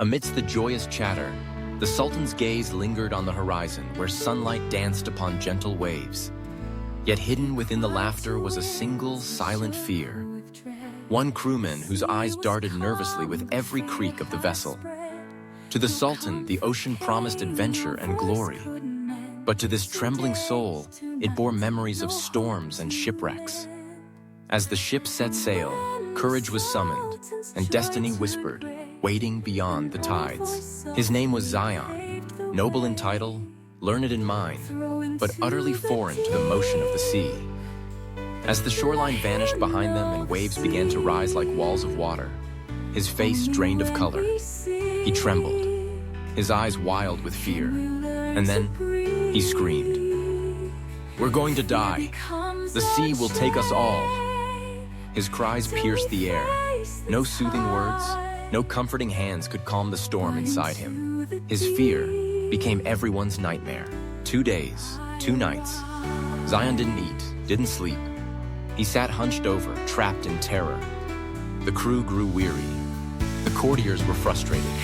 Amidst the joyous chatter, the Sultan's gaze lingered on the horizon where sunlight danced upon gentle waves. Yet hidden within the laughter was a single, silent fear. One crewman whose eyes darted nervously with every creak of the vessel. To the Sultan, the ocean promised adventure and glory. But to this trembling soul, it bore memories of storms and shipwrecks. As the ship set sail, courage was summoned, and destiny whispered, waiting beyond the tides. His name was Zion, noble in title, learned in mind, but utterly foreign to the motion of the sea. As the shoreline vanished behind them and waves began to rise like walls of water, his face drained of color. He trembled, his eyes wild with fear, and then he screamed, "We're going to die. The sea will take us all." His cries pierced the air. No soothing words, no comforting hands could calm the storm inside him. His fear became everyone's nightmare. 2 days, 2 nights. Zion didn't eat, didn't sleep. He sat hunched over, trapped in terror. The crew grew weary. The courtiers were frustrated.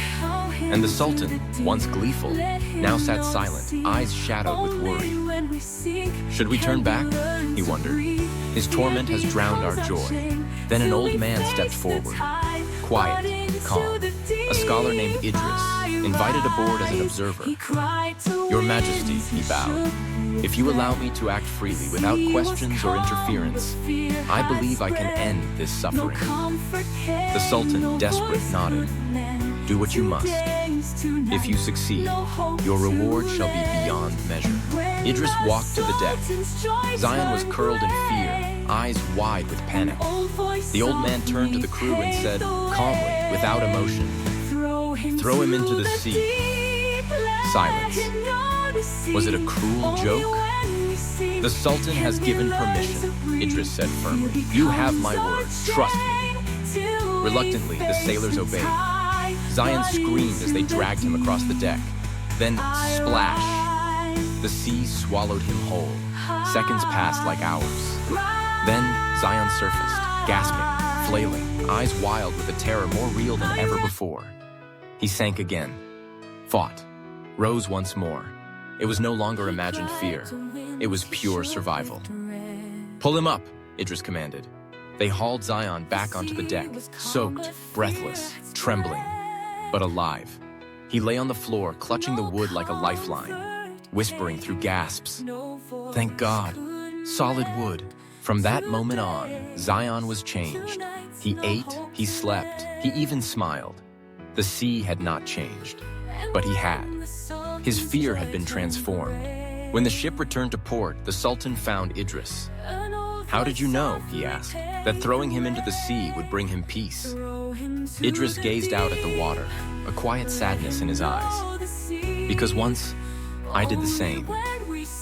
And the Sultan, once gleeful, now sat silent, eyes shadowed with worry. Should we turn back? He wondered. His torment has drowned our joy. Then an old man stepped forward, quiet, calm. A scholar named Idris, invited aboard as an observer. "Your Majesty," he bowed, "if you allow me to act freely without questions or interference, I believe I can end this suffering." The Sultan, desperate, nodded. "Do what you must. If you succeed, your reward shall be beyond measure." Idris walked to the deck. Zion was curled in fear, eyes wide with panic. The old man turned to the crew and said, calmly, without emotion, "Throw him into the sea." Silence. Was it a cruel joke? "The Sultan has given permission," Idris said firmly. "You have my word. Trust me." Reluctantly, the sailors obeyed. Zion screamed as they dragged him across the deck. Then, splash! The sea swallowed him whole. Seconds passed like hours. Then, Zion surfaced, gasping, flailing, eyes wild with a terror more real than ever before. He sank again, fought, rose once more. It was no longer imagined fear. It was pure survival. "Pull him up," Idris commanded. They hauled Zion back onto the deck, soaked, breathless, trembling, but alive. He lay on the floor, clutching the wood like a lifeline, whispering through gasps, "Thank God, solid wood." From that moment on, Zion was changed. He ate, he slept, he even smiled. The sea had not changed, but he had. His fear had been transformed. When the ship returned to port, the Sultan found Idris. "How did you know," he asked, "that throwing him into the sea would bring him peace?" Idris gazed out at the water, a quiet sadness in his eyes. "Because once, I did the same,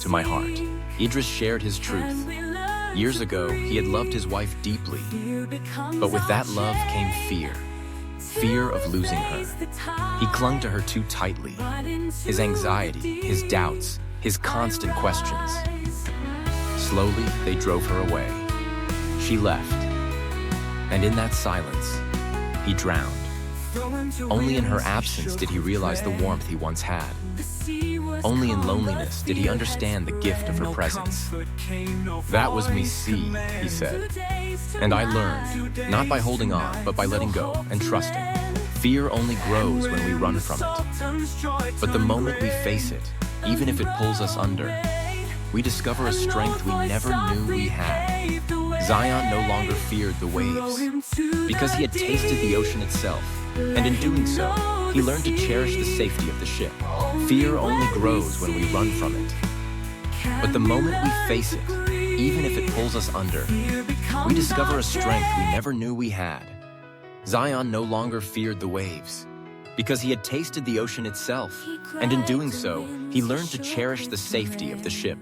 to my heart." Idris shared his truth. Years ago, he had loved his wife deeply, but with that love came fear. Fear of losing her. He clung to her too tightly. His anxiety, his doubts, his constant questions. Slowly, they drove her away. She left, and in that silence, he drowned. Only in her absence did he realize the warmth he once had. Only in loneliness did he understand the gift of her presence. "That was me see," he said. "And I learned, not by holding on, but by letting go and trusting. Fear only grows when we run from it. But the moment we face it, even if it pulls us under, we discover a strength we never knew we had." Zion no longer feared the waves, because he had tasted the ocean itself, and in doing so, he learned to cherish the safety of the ship. Fear only grows when we run from it. But the moment we face it, even if it pulls us under, we discover a strength we never knew we had. Zion no longer feared the waves, because he had tasted the ocean itself, and in doing so, he learned to cherish the safety of the ship.